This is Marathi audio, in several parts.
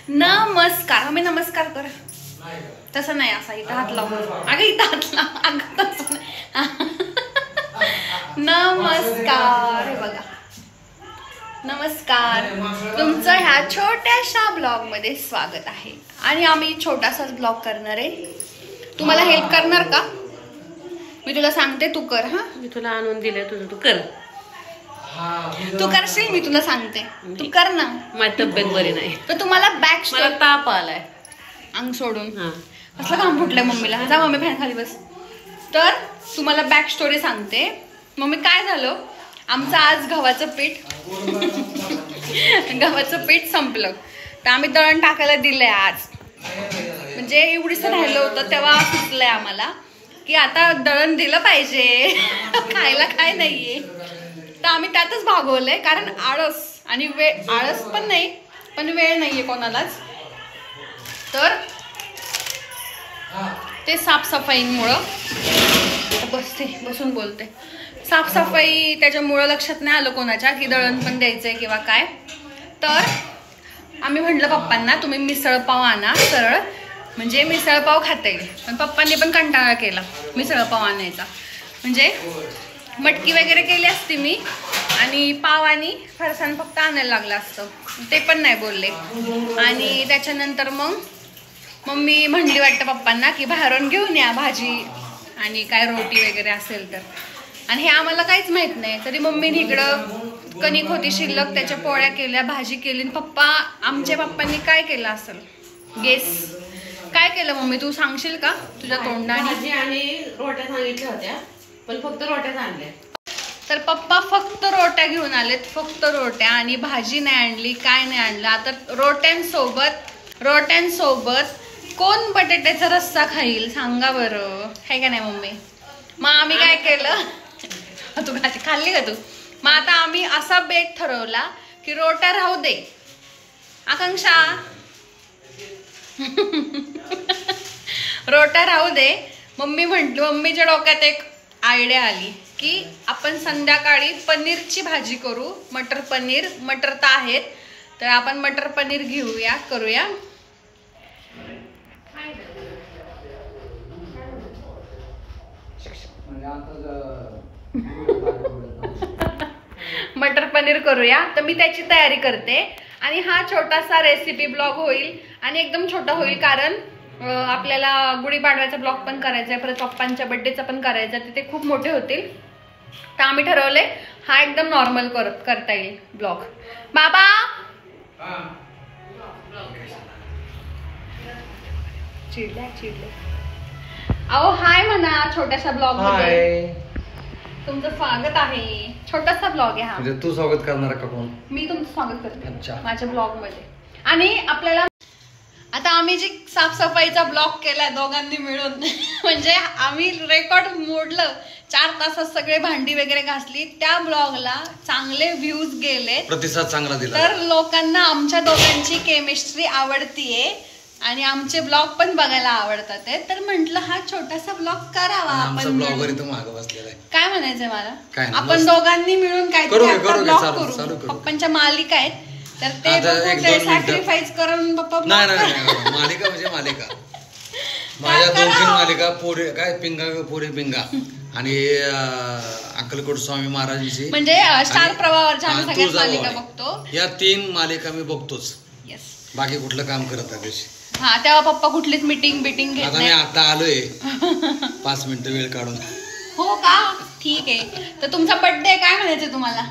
नमस्कार, आम्ही नमस्कार कर तसं नाही, असा इथं हात लावून. अगं इथं हात लाव, अगं तसं नाही. नमस्कार. हे बघा, नमस्कार. तुमचं ह्या छोट्याशा ब्लॉग मध्ये स्वागत आहे. आणि आम्ही छोटासाच ब्लॉग करणार आहे. तुम्हाला हेल्प करणार का? मी तुला सांगते, तू कर. हा, मी तुला आणून दिले, तुझं तू कर. तू करशील, मी तुला सांगते, तू कर ना. माझी तब्येत बरी नाही, तर तुम्हाला बॅक मला ताप आलाय अंग सोडून. कसलं काम फुटलंय मम्मीला. जा मम्मी, फॅन खाली बस. तर तुम्हाला बॅक स्टोरी सांगते. मम्मी, काय झालं, आमचं आज गव्हाचं पीठ संपलं, तर आम्ही दळण टाकायला दिलंय आज. म्हणजे एवढीच राहिलं होतं, तेव्हा सुचलंय आम्हाला की आता दळण दिलं पाहिजे. खायला काय नाहीये, तर आम्ही त्यातच भागवलंय. कारण आळस आणि वेळ, आळस पण नाही पण वेळ नाहीये कोणालाच. तर ते साफसफाईमुळं बसून बोलते. साफसफाई त्याच्यामुळं लक्षात नाही आलं कोणाच्या की दळण पण द्यायचंय किंवा काय. तर आम्ही म्हटलं पप्पांना, तुम्ही मिसळपाव आणा सरळ, म्हणजे मिसळपाव खाता येईल. पण पप्पांनी पण कंटाळा केला मिसळपाव आणायचा. म्हणजे मटकी वगैरे केली असती मी, आणि पाव आणि फरसाण फक्त आणायला लागलं असतं, ते पण नाही बोलले. आणि त्याच्यानंतर मग मम्मी म्हणली वाटतं पप्पांना की बाहेरून घेऊन या भाजी आणि काय रोटी वगैरे असेल तर. आणि हे आम्हाला काहीच माहित नाही, तरी मम्मीने इकडं कणिक होती शिल्लक, त्याच्या पोळ्या केल्या, भाजी केली. आमच्या पप्पांनी काय केलं असेल, गेस काय केलं मम्मी, तू सांगशील का तुझ्या तोंडाने? भाजी आणि रोट्या सांगितल्या होत्या, पण फक्त रोट्याच आणल्या. तर पप्पा फक्त रोट्या घेऊन आलेत, फक्त रोट्या, आणि भाजी नाही आणली, काय नाही आणलं. आता रोट्यांसोबत कोण बटाट्याचा रस्सा खाईल सांगा बरं, है का नाही मम्मी? मग आम्ही काय केलं, तू खाल्ली का तू? मग आता आम्ही असा बेट ठरवला की रोट्या राहू दे. आकांक्षा, रोट्या राहू दे. मम्मीच्या डोक्यात एक आयडिया आली की आपण संध्याकाळी पनीरची भाजी करू. मटर तर आहेत, तर आपण मटर पनीर करूया. मटर पनीर करूया. तर मी त्याची तयारी करते. आणि हा छोटासा रेसिपी ब्लॉग होईल, आणि एकदम छोटा होईल, कारण आपल्याला गुढीपाडव्याचा ब्लॉग पण करायचा आहे, परत पप्पांच्या बड्डेचा पण करायचा आहे, ते खूप मोठे होतील. तर आम्ही ठरवले हा एकदम नॉर्मल करता येईल ब्लॉग. बाबा चिडले. अहो हाय म्हणा छोट्याशा ब्लॉग मध्ये. तुमचं स्वागत आहे. छोटासा ब्लॉग आहे हा. म्हणजे तू स्वागत करणार का कोण? मी तुमचं स्वागत करते माझ्या ब्लॉग मध्ये. आणि आपल्याला आता आम्ही जी साफसफाईचा ब्लॉग केलाय दोघांनी मिळून, म्हणजे आम्ही रेकॉर्ड मोडलं, 4 तासात सगळे भांडी वगैरे घासली. त्या ब्लॉगला चांगले व्ह्यूज गेले, प्रतिसाद चांगला दिला. तर लोकांना आमच्या दोघांची केमिस्ट्री आवडतीये आणि आमचे ब्लॉग पण बघायला आवडतात. तर म्हंटल हा छोटासा ब्लॉग करावा आपण. काय म्हणायचंय मला, आपण दोघांनी मिळून काय ब्लॉग करू. पप्पांच्या मालिका आहेत, तर ते सॅक्रिफाईस करून पप्पा. मालिका म्हणजे मालिका माझ्या 2-3 मालिका, पोरे पिंगा आणि अक्कलकोट स्वामी महाराजांची, म्हणजे स्टार प्रवाहावरच्या आम्ही सगळ्यात मालिका बघतो. या 3 मालिका मी बघतोच. बाकी कुठलं काम करत आहे. हा, तेव्हा पप्पा कुठलीच मीटिंग घेत आता मी आता आलोय 5 मिनिटं वेळ काढून. हो का, ठीक आहे. तर तुमचा बर्थडे काय म्हणायचं तुम्हाला?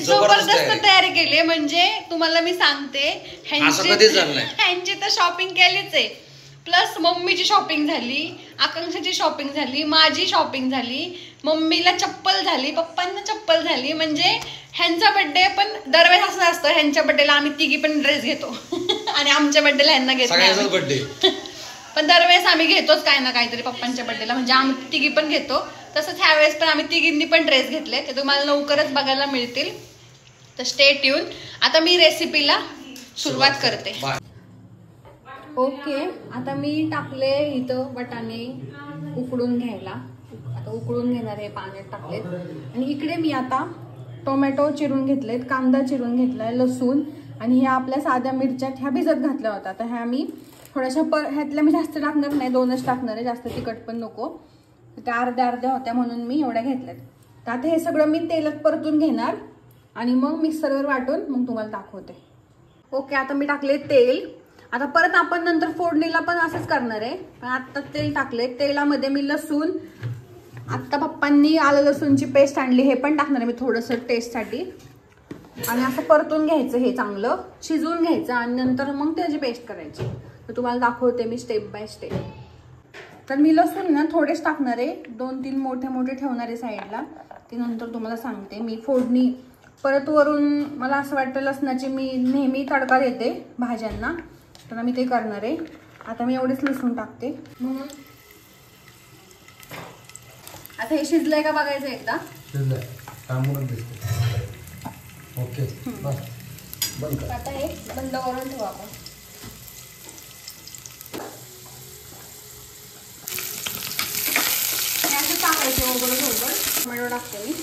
जबरदस्त तयारी केली. म्हणजे तुम्हाला मी सांगते, ह्यांची तर शॉपिंग केलीच आहे, प्लस मम्मीची शॉपिंग झाली, आकांक्षाची शॉपिंग झाली, माझी शॉपिंग झाली, मम्मीला चप्पल झाली, पप्पांना चप्पल झाली. म्हणजे ह्यांचा बर्थडे पण दरवेळेस असं असतं, ह्यांच्या बर्थडेला आम्ही तिघी पण ड्रेस घेतो आणि आमच्या बर्थडेला ह्यांना घेतो. पण दरवेळेस आम्ही घेतोच काय ना काहीतरी पप्पांच्या बर्थडेला, म्हणजे आम्ही तिघी पण घेतो. तसंच ह्या वेळेस पण आम्ही तिघींनी पण ड्रेस घेतले, ते तुम्हाला लवकरच बघायला मिळतील. तर स्टे ट्यून. आता मी रेसिपीला सुरुवात करते. ओके, आता मी टाकले इथं वाटाणे उकडून घ्यायला. आता उकडून घेणार आहे, पाण्यात टाकलेत. आणि इकडे मी आता टोमॅटो चिरून घेतलेत, कांदा चिरून घेतलाय, लसूण आणि ह्या आपल्या साध्या मिरच्या ह्या भिजत घातल्या होत्या. आता ह्या मी थोड्याशा ह्यातल्या मी जास्त टाकणार नाही, 2च टाकणार आहे, जास्त तिखट पण नको. त्या अर्ध्या होत्या म्हणून मी एवढ्या घेतल्यात. तर आता हे सगळं मी तेलात परतून घेणार आणि मग मिक्सरवर वाटून मग तुम्हाला दाखवते. ओके, आता मी टाकले तेल. आता परत आपण नंतर फोडणीला पण असंच करणार आहे, पण आता तेल टाकले. तेलामध्ये मी लसूण, आत्ता पप्पांनी आलं लसूणची पेस्ट आणली, हे पण टाकणार आहे मी थोडंसं टेस्टसाठी. आणि असं परतून घ्यायचं, हे चांगलं शिजवून घ्यायचं आणि नंतर मग त्याची पेस्ट करायची. तर तुम्हाला दाखवते मी स्टेप बाय स्टेप. तर मी लसूण ना थोडेच टाकणार आहे, 2-3 मोठे ठेवणार आहे साईडला. ते नंतर तुम्हाला सांगते. मी फोडणी परत वरून मला असं वाटतं लसणाची मी नेहमी तडका देते भाज्यांना, तर मी ते करणार आहे. आता मी एवढेच लसूण टाकते. म्हणून आता हे शिजलंय का बघायचं एकदा. ओके, बस बंद कर. आता हे बंद करून ठेवू आपण. हे असं टाकायचं वगैरे. टोमॅटो टाकते मी.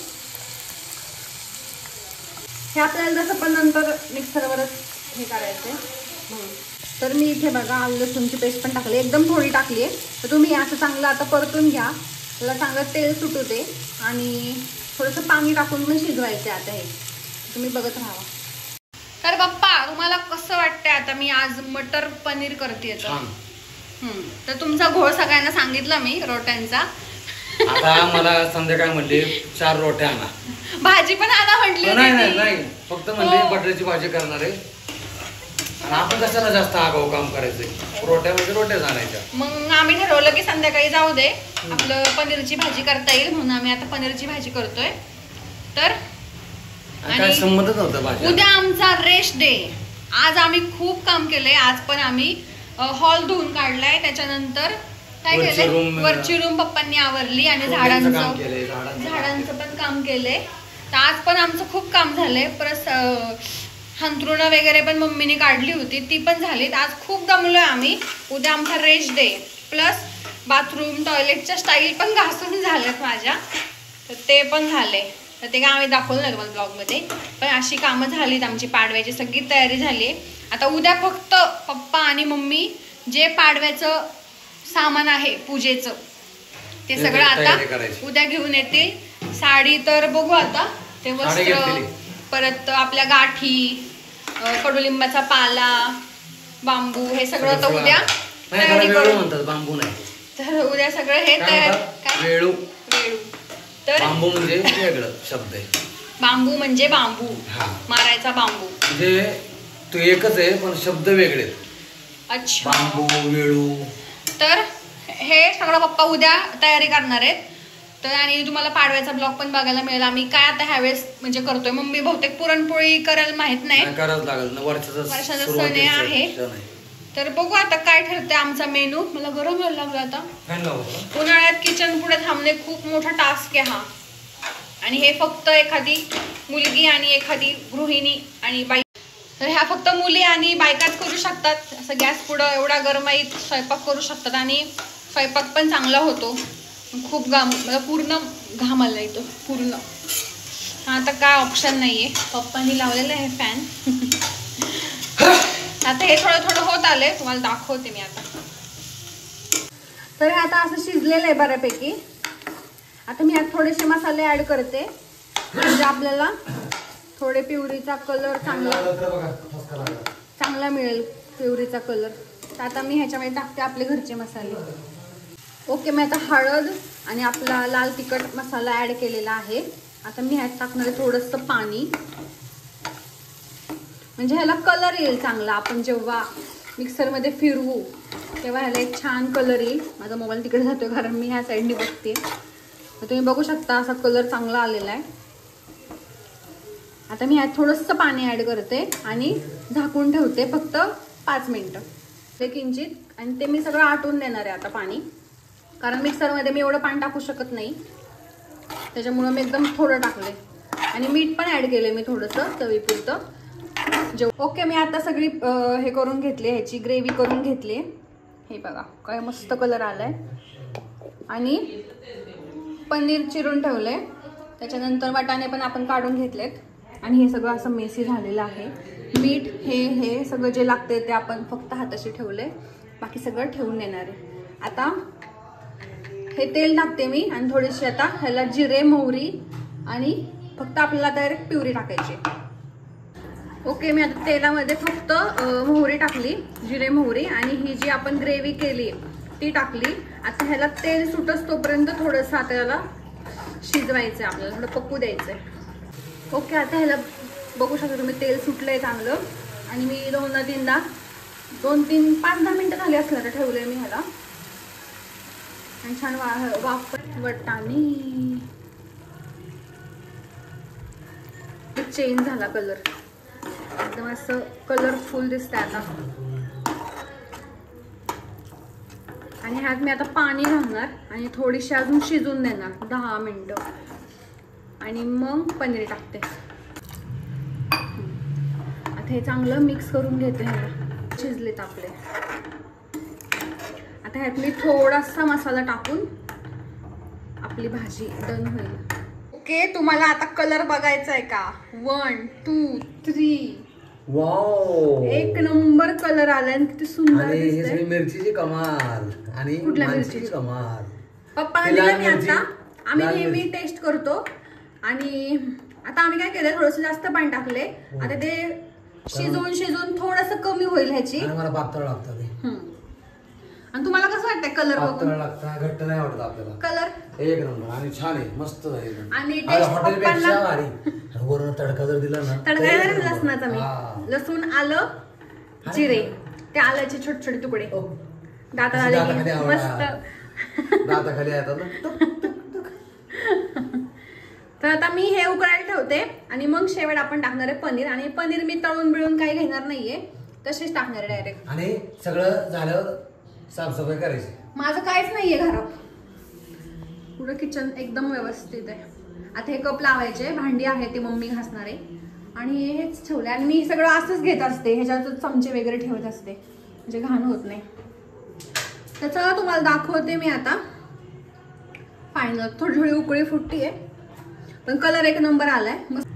हे आपल्याला जसं पण नंतर मिक्सरवरच हे करायचंय. तर मी इथे बघा आलं लसूणची पेस्ट पण टाकली, एकदम थोडी टाकली आहे. तर तुम्ही असं चांगलं आता परतून घ्या, त्याला चांगलं तेल सुटू दे आणि थोडंसं पाणी टाकून पण शिजवायचं. आता हे तुम्ही बघत राहा. तर पप्पा तुम्हाला कसं वाटतंय आता मी आज मटर पनीर करते. तर तुमचा घोळ सगळ्यांना सांगितला मी रोट्यांचा. आता मला संध्याकाळी म्हणले 4 रोट्या आणा, भाजी पण आणा म्हटली. नाही फक्त म्हणले बटाट्याची भाजी करणार आहे. आणि आपण कशाला जास्त आगाऊ काम करायचंय, रोट्या म्हणजे रोट्याच आणायच्या. मग आम्ही ठरवलं की संध्याकाळी जाऊ दे, आपलं पनीरची भाजी करता येईल म्हणून आम्ही आता पनीरची भाजी करतोय. तर काय संबंधच नव्हतं भाजी. उद्या आमचा रेस्ट डे. आज आम्ही खूप काम केलंय. आज पण आम्ही हॉल धुवून काढलाय, त्याच्यानंतर काय केलंय, वरची रूम पप्पांनी आवरली आणि झाडांचं पण काम केलंय. तर आज पण आमचं खूप काम झालंय. परत हंतरुणं वगैरे पण मम्मीने काढली होती, ती पण झालीत. आज खूप दमलोय आम्ही. उद्या आमचा रेस्ट डे. प्लस बाथरूम टॉयलेटच्या स्टाईल पण घासून झाल्यात माझ्या, तर ते पण झाले. तर ते काय आम्ही दाखवलं नाही तुम्हाला ब्लॉगमध्ये, पण अशी कामं झालीत आमची. पाडव्याची सगळी तयारी झाली. आता उद्या फक्त पप्पा आणि मम्मी जे पाडव्याचं सामान आहे पूजेचं ते सगळं आता उद्या घेऊन येतील. साडी तर बघू आता, ते वस्त्र, परत आपल्या गाठी, कडुलिंबाचा पाला, बांबू, हे सगळं आता उद्या तयारी करू. बांबू नाही, तर उद्या सगळं हे तयार. वेळू. तर बांबू म्हणजे वेगळं शब्द आहे. बांबू म्हणजे बांबू, मारायचा बांबू म्हणजे तो एकच आहे पण शब्द वेगळे. अच्छा, बांबू, वेळू. तर हे सगळं पप्पा उद्या तयारी करणार आहेत. तर आणि तुम्हाला पाडव्याचा ब्लॉग पण बघायला मिळेल. आम्ही काय आता ह्यावेळेस म्हणजे करतोय. मम्मी बहुतेक पुरणपोळी करायला माहित नाही, करावंच लागेल, वर्षाचा सण आहे. तर बघू आता काय ठरते आमचा मेनू. मला गरम व्हायला लागला आता. उन्हाळ्यात किचन पुढे थांबणे खूप मोठा टास्क आहे हा. आणि हे फक्त एखादी मुलगी आणि एखादी गृहिणी आणि बाई, तर ह्या फक्त मुली आणि बायकाच करू शकतात. असं गॅस पुढं एवढा गरमाईत स्वयंपाक करू शकतात आणि स्वयंपाक पण चांगला होतो. खूप मला पूर्ण घाम आला इथं पूर्ण. आता काय ऑप्शन नाहीये, पप्पांनी लावलेलं आहे फॅन. आता हे थोडं थोडं होत आलंय, तुम्हाला दाखवते मी आता. तर हे आता असं शिजलेलं आहे बऱ्यापैकी. आता मी यात थोडेसे मसाले ऍड करते म्हणजे आपल्याला थोडे पिवरीचा कलर चांगला मिळेल, पिवरीचा कलर. तर आता मी ह्याच्यामध्ये टाकते आपले घरचे मसाले. ओके, मी आता हळद आणि आपला लाल तिखट मसाला ऍड केलेला आहे. आता मी ह्यात टाकणार आहे थोडंसं पाणी, म्हणजे ह्याला कलर येईल चांगला. आपण जेव्हा मिक्सरमध्ये फिरवू तेव्हा ह्याला एक छान कलर येईल. माझा मोबाईल तिकडे जातोय कारण मी ह्या साईडने बघते. तर तुम्ही बघू शकता असा कलर चांगला आलेला आहे. आता मी ह्यात थोडंसं पाणी ऍड करते आणि झाकून ठेवते फक्त 5 मिनिटं, ते किंचित. आणि ते मी सगळं आटून देणार आहे आता पाणी, कारण मिक्सरमध्ये मी एवढं पाणी टाकू शकत नाही, त्याच्यामुळं मी एकदम थोडं टाकले. आणि मीठ पण ऍड केले मी थोडंसं चवीपुरतं. ओके, मी आता सगळी हे करून घेतली, ह्याची ग्रेव्ही करून घेतली. हे बघा काय मस्त कलर आलाय. आणि पनीर चिरून ठेवलंय. त्याच्यानंतर वाटाणे पण आपण काढून घेतलेत आणि हे सगळं असं मेसी झालेलं आहे. मीठ हे सगळं जे लागते ते आपण फक्त हाताशी ठेवले, बाकी सगळं ठेवून देणार आहे. आता हे तेल टाकते मी आणि थोडीशी आता ह्याला जिरे मोहरी आणि फक्त आपल्याला डायरेक्ट प्युरी टाकायची. ओके, मी आता तेलामध्ये फक्त मोहरी टाकली, जिरे मोहरी, आणि ही जी आपण ग्रेव्ही केली ती टाकली. आता ह्याला तेल सुटस तोपर्यंत थोडंसं आता ह्याला शिजवायचं आहे, आपल्याला थोडं पकू द्यायचं आहे. ओके, आता ह्याला बघू शकता तुम्ही तेल सुटलंय चांगलं आणि मी 5-10 मिनटं झाली असलं तर ठेवलंय मी ह्याला. आणि छान वाफ वाटाणे चेंज झाला कलर, एकदम असं कलरफुल दिसतंय आता. आणि ह्यात मी आता पाणी घालणार आणि थोडीशी अजून शिजून देणार 10 मिनिटं आणि मग पनीर टाकते. आता हे चांगलं मिक्स करून घेते. ह्याला शिजलेत आपले. आता ह्यात मी थोडासा मसाला टाकून आपली भाजी डन होईल. ओके, तुम्हाला आता कलर बघायचा आहे का? 1 2 3 वाव, एक नंबर कलर आलाय. किती सुंदर दिसतंय. मिरचीची कमाल आणि कुठल्या मिरचीची कमाल? पप्पाला दिलं मी आता. आम्ही नेहमी टेस्ट करतो आणि आता आम्ही काय केलं, थोडस जास्त पाणी टाकले. आता ते शिजून थोडस कमी होईल ह्याची. मला पातळ लागतं ते. आणि तुम्हाला कसं वाटतंय कलर बघून? लागतं, घट्ट नाही वाटत आपल्याला. कलर एक नंबर आणि छान आहे, मस्त आहे. आणि हॉटेलपेक्षा भारी. वरून तडका जर दिला ना, तडका लसणाचा मी लसूण आलं जिरे, ते आल्याचे छोटे छोटे तुकडे दाताखाली मस्त दाताखाली येतात ना. तर आता मी हे उकळायला ठेवते आणि मग शेवट आपण टाकणार आहे पनीर. आणि पनीर मी तळून बिळून काही घेणार नाहीये, तसेच टाकणार आहे डायरेक्ट. आणि सगळं झाल्यावर साफसफाई करायची. माझं काहीच नाहीये घरात, पुढं किचन एकदम व्यवस्थित आहे. आता हे कप लावायचे, भांडी आहे ती मम्मी घासणार आहे आणि हेच ठेवले. आणि मी सगळं असंच घेत असते, ह्याच्यात चमचे वगैरे ठेवत असते म्हणजे घाण होत नाही. तर चला तुम्हाला दाखवते मी आता फायनल. थोडी थोडी उकळी फुटती आहे पण कलर एक नंबर आलाय मस्त.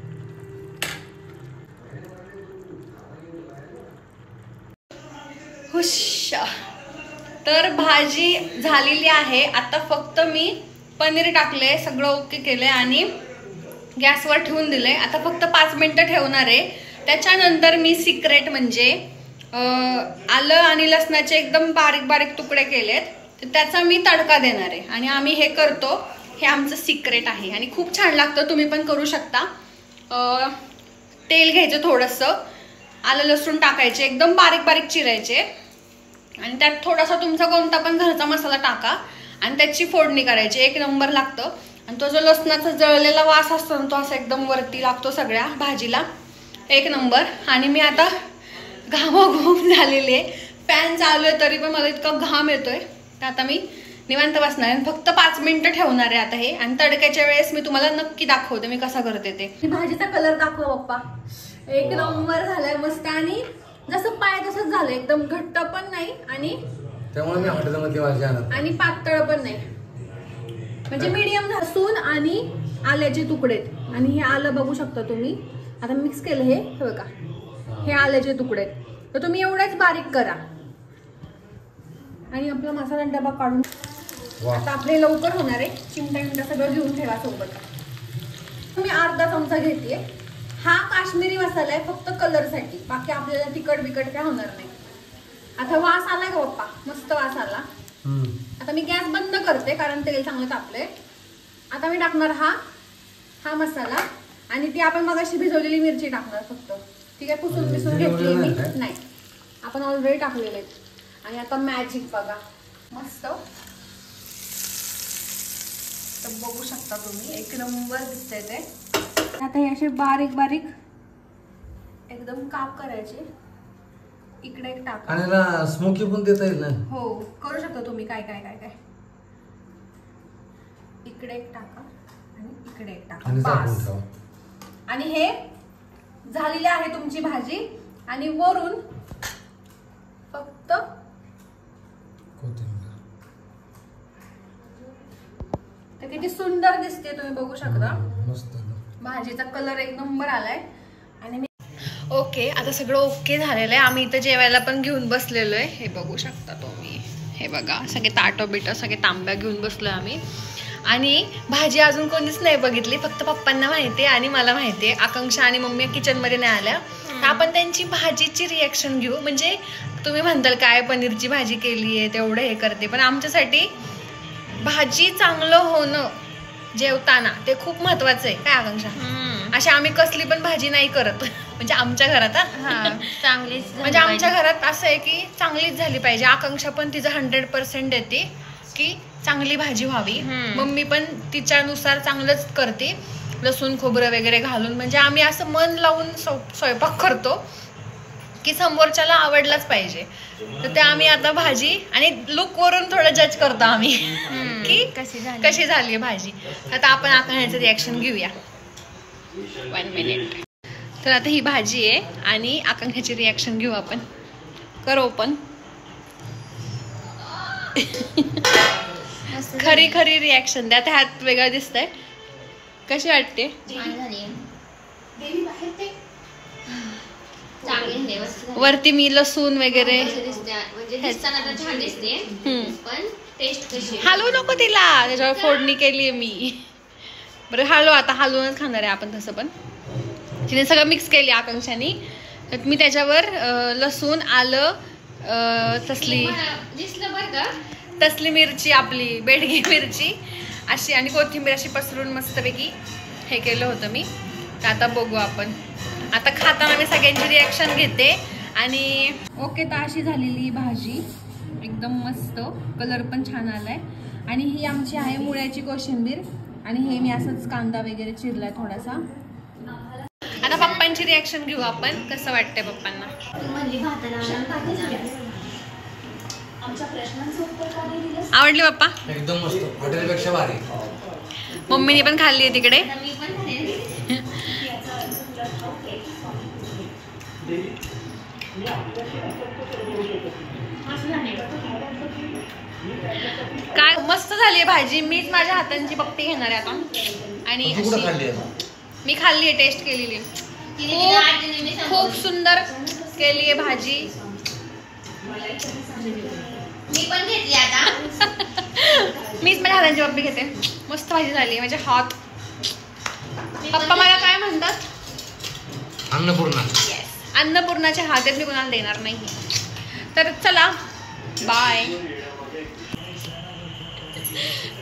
हुश्शा, तर भाजी झालेली आहे. आता फक्त मी पनीर टाकले, सगळं ओके केलंय आणि गॅसवर ठेवून दिले. आता फक्त 5 मिनिटं ठेवणार आहे. त्याच्यानंतर मी सिक्रेट म्हणजे आलं आणि लसणाचे एकदम बारीक बारीक तुकडे केलेत, तर त्याचा मी तडका देणार आहे. आणि आम्ही हे करतो, हे आमचं सिक्रेट आहे आणि खूप छान लागतं. तुम्ही पण करू शकता. तेल घ्यायचं थोडंसं, आलं लसूण टाकायचे, एकदम बारीक बारीक चिरायचे आणि त्यात थोडासा तुमचा कोणता पण घरचा मसाला टाका आणि त्याची फोडणी करायची. एक नंबर लागतं. आणि तो जो लसणाचा जळलेला वास असतो ना, तो असा एकदम वरती लागतो सगळ्या भाजीला, एक नंबर. आणि मी आता घामाघूम झालेली आहे, फॅन चालू आहे तरी पण मला इतका घाम येतोय. तर आता मी निवांत बसणार आहे, फक्त 5 मिनिटं ठेवणार आहे आता हे. आणि तडक्याच्या वेळेस मी तुम्हाला नक्की दाखवते मी कसा करते ते. भाजीचा कलर दाखवा पप्पा, एक नंबर झालाय मस्त. आणि जसं पाय तसंच झालं, एकदम घट्ट पण नाही आणि त्यामुळे मी हॉटेलमध्ये भाजी आणत आणि पातळ पण नाही, म्हणजे मीडियम. लसूण आणि आल्याचे तुकडे आणि हे आलं बघू शकता तुम्ही. आता मिक्स केलं हे बघा, हे आल्याचे तुकडे. तर तुम्ही एवढेच बारीक करा आणि आपला मसाला डबा काढून. आता आपले लवकर होणार आहे, चिमटा सगळं घेऊन ठेवा सोबत. मी अर्धा चमचा घेते. हा काश्मीरी मसाला आहे फक्त कलरसाठी, बाकी आपल्याला तिखट बिकट काय होणार नाही. आता वास आलाय का पप्पा? मस्त वास आला. आता मी गॅस बंद करते कारण तेल चांगलं तापलंय. आता मी टाकणार हा मसाला आणि ती आपण मगाशी भिजवलेली मिरची टाकणार फक्त. ठीक आहे, पुसून घेतली मी नाही, आपण ऑलरेडी टाकलेले आहेत. आणि आता मॅजिक बघा मस्त, तर बघू शकता तुम्ही, एक नंबर दिसतंय ते. आता हे असे बारीक बारीक एकदम काप करायचे. इकडे एक टाका आणि स्मोकी पण देता येईल ना. हो, करू शकता तुम्ही. काय काय काय काय इकडे एक टाका आणि इकडे एक टाका बस. आणि हे झालेली आहे तुमची भाजी. आणि वरून फक्त तर किती सुंदर दिसते, तुम्ही बघू शकता. मस्त भाजीचा कलर एक नंबर आलाय. आणि मी ओके, आता सगळं ओके झालेलं आहे. आम्ही इथं जेवायला पण घेऊन बसलेलो आहे. हे बघू शकता तुम्ही, हे बघा सगळे ताटं बिटं सगळे तांब्या घेऊन बसलोय आम्ही. आणि भाजी अजून कोणीच नाही बघितली, फक्त पप्पांना माहिती आहे आणि मला माहिती आहे. आकांक्षा आणि मम्मी किचनमध्ये नाही आल्या, तर आपण त्यांची भाजीची रिॲक्शन घेऊ. म्हणजे तुम्ही म्हणताल काय पनीरची भाजी केली आहे तेवढं हे करते, पण आमच्यासाठी भाजी चांगलं होणं जेवताना ते खूप महत्वाचं आहे. काय आकांक्षा? अशी आम्ही कसली पण भाजी नाही करत म्हणजे आमच्या घरात चांगलीच म्हणजे आमच्या घरात असं आहे की चांगलीच झाली पाहिजे. आकांक्षा पण तिचं 100% देते की चांगली भाजी व्हावी. मम्मी पण तिच्यानुसार चांगलंच करते, लसूण खोबरं वगैरे घालून. म्हणजे आम्ही असं मन लावून स्वयंपाक करतो की समोरच्याला आवडलाच पाहिजे. तर ते आम्ही आता भाजी आणि लुक वरून थोडं जज करतो आम्ही की कशी झाली भाजी. आता आपण आकांक्षाचं रिॲक्शन घेऊया. 1 मिनिट. तर आता ही भाजी आहे आणि आकांक्षाची रिॲक्शन घेऊ आपण. कर ओपन. खरी खरी रिॲक्शन द्या. हात वेगळा दिसतंय. कशी वाटते? वरती मी लसूण वगैरे हलवू नको तिला, त्याच्यावर फोडणी केली मी. बरं हलव, आता हलवूनच खाणार आहे आपण. तसं पण तिने सगळं मिक्स केली आकांक्षाने. तर मी त्याच्यावर लसूण आलं तसली मिरची, आपली बेडगी मिरची अशी आणि कोथिंबीर अशी पसरून मस्तपैकी हे केलं होतं मी. तर आता बघू आपण. आता खाताना मी सगळ्यांची रिॲक्शन घेते. आणि ओके, तर अशी झालेली भाजी एकदम मस्त, कलर पण छान आलाय. आणि ही आमची आहे मुळ्याची कोशिंबीर. आणि हे मी असंच कांदा वगैरे चिरलाय थोडासा. आता पप्पांची रिॲक्शन घेऊ आपण. कसं वाटतंय पप्पांना? आवडली पप्पा? एकदम मस्त, हॉटेलपेक्षा भारी. मम्मीने पण खाल्ली आहे तिकडे. काय मस्त झाली आहे भाजी. मीच माझ्या हातांची पप्पी घेणार आहे आता. आणि मी खाल्ली आहे, टेस्ट केलेली. खूप सुंदर केली आहे भाजी. मी पण घेतली आता. मीच माझ्या हातांची पप्पी घेते. मस्त भाजी झाली म्हणजे हात. पप्पा मला काय म्हणतात? अन्नपूर्णा. अन्नपूर्णाचे हात आहेत, मी कोणाला देणार नाही. तर चला बाय.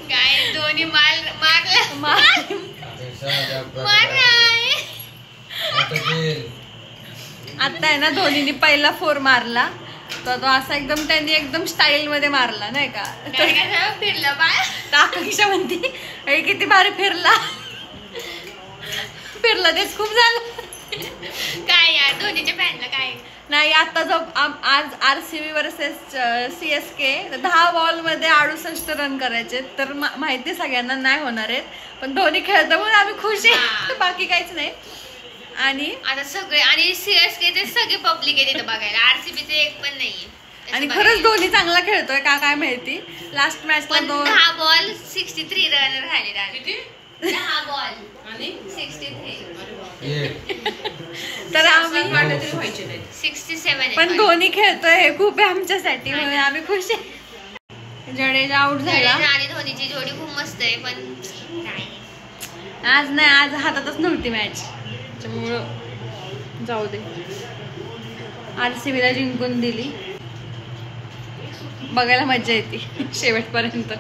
काय दोन्ही मारला. आता आहे ना, धोनीने पहिला 4 मारला तर तो असा एकदम त्यांनी एकदम स्टाईल मध्ये मारला नाही का. फिरलं बाय. आकांक्षा म्हणते किती भारी फिरला. तेच खूप झालं. काय यार, धोनीच्या फॅनला काय नाही. आता जो आज RCB वर्सेस CSK 10 बॉलमध्ये 68 रन करायचे. तर माहिती सगळ्यांना नाही होणार आहेत, पण धोनी खेळतो म्हणून आम्ही खुश आहे, बाकी काहीच नाही. आणि आता सगळे आणि CSK चे सगळे पब्लिक आहे तिथं बघायला. RCB चे एक पण नाहीये. आणि खरंच धोनी चांगला खेळतोय का काय माहिती. लास्ट मॅच ला 10 बॉल 63 रन राहिले. 10 बॉल आणि 63. तर आम्ही 67. पण धोनी खेळतोय हे खूप आहे आमच्यासाठी, म्हणून आम्ही खुश आहे. जडेजा आउट झाला आणि धोनीची जोडी खूप मस्त आहे, पण आज नाही, आज हातातच नव्हती मॅच, त्याच्यामुळं जाऊ दे. RCB ला जिंकून दिली. बघायला मजा येते शेवटपर्यंत.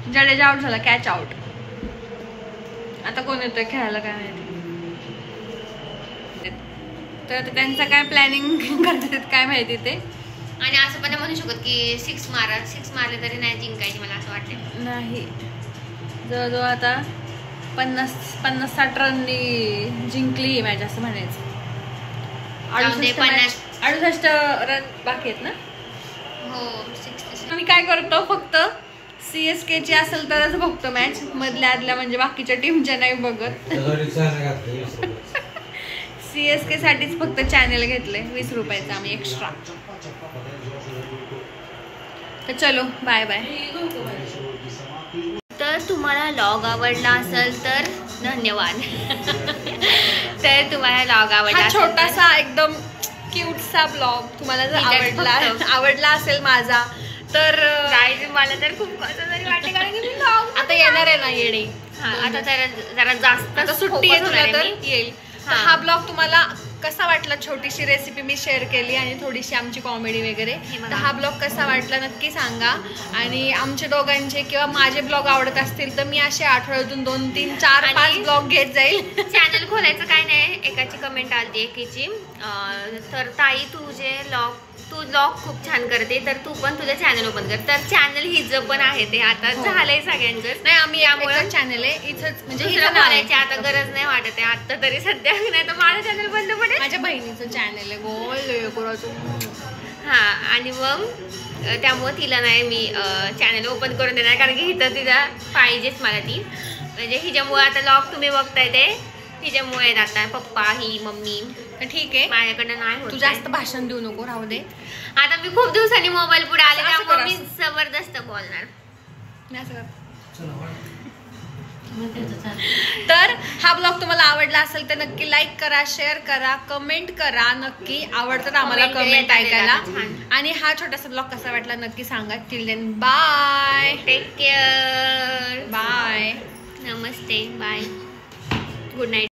जडेजा आउट झाला, कॅच आउट. आता कोण येतोय खेळायला काय माहिती. तर त्यांचं काय प्लॅनिंग करतात काय माहिती ते. आणि असं पण म्हणू शकत की 6 मारले तरी नाही जिंकायची, मला असं वाटतं. नाही, जवळजवळ आता 50-60 रननी जिंकली ही मॅच असं म्हणायचं. 68 रन बाकी आहेत ना. हो 67. आम्ही काय करतो, फक्त CSK ची असेल तरच बघतो मॅच, मधल्या आदल्या म्हणजे बाकीच्या टीमच्या नाही बघत. CSK साठीच फक्त चॅनल घेतले 20 रुपयाचं आम्ही एक्स्ट्रा. तर चलो बाय बाय. तर तुम्हाला व्लॉग आवडला असेल तर धन्यवाद. तर तुम्हाला ब्लॉग आवडला हा असेल तर- छोटासा एकदम क्यूटसा ब्लॉग तुम्हाला जर फक्त. आवडला असेल माझा तर Guys, मला तर खूप कसं तरी वाटते कारण की मी vlog आता येणार आहे ना येणे हा, आता जरा जास्त आता सुट्टी focus आहे तुला होणार तर आहे मी. येईल. तर हा. हा ब्लॉग तुम्हाला कसा वाटला? छोटीशी रेसिपी मी शेअर केली आणि थोडीशी आमची कॉमेडी वगैरे. हे बघा. तर हा ब्लॉग कसा वाटला नक्की सांगा. आणि आमच्या दोघांचे किंवा माझे ब्लॉग आवडत असतील तर मी असे आठवड्यातून 2, 3, 4, 5 आणि- ब्लॉग घेत जाईल. चॅनल खोलायचं काय नाही. एकाची कमेंट आली एकीची तर ताई तू ब्लॉग खूप छान करते तर तू पण तुझं चॅनल ओपन कर. तर चॅनल हिचं पण आहे ते आता हो. झालंय सगळ्यांचं. नाही आम्ही त्यामुळे एकच चॅनल आहे इथंच म्हणजे दुसरं हिचं नाव आहे. खोलायची आता गरज नाही वाटत आहे आता तरी सध्या. नाही तर माझं चॅनल बंद पडेल. माझ्या बहिणीचं चॅनल आहे गोल. हा आणि मग त्यामुळे तिला नाही मी चॅनल ओपन करून देणार कारण की हिथं तिला पाहिजेच मला ती. म्हणजे हिच्यामुळे आता ब्लॉग तुम्ही बघताय ते हिच्यामुळे आहेत आता पप्पा ही मम्मी. तर ठीक आहे माझ्याकडनं नाही होत तू आहे. जास्त भाषण देऊ नको राहू दे. आता मी खूप दिवसांनी मोबाईल पुढे आले असं त्यामुळे कर, मी असं. जबरदस्त बोलणार. नाही असं कर. चला, वाढ. तर हा ब्लॉग तुम्हाला आवडला असेल तर नक्की लाईक करा, शेअर करा, कमेंट करा. नक्की आवडतं आम्हाला Comment कमेंट येतात ऐकायला. छान. आणि हा छोटासा ब्लॉग कसा वाटला नक्की सांगा. Till then bye take care. Bye. नमस्ते बाय गुड नाईट.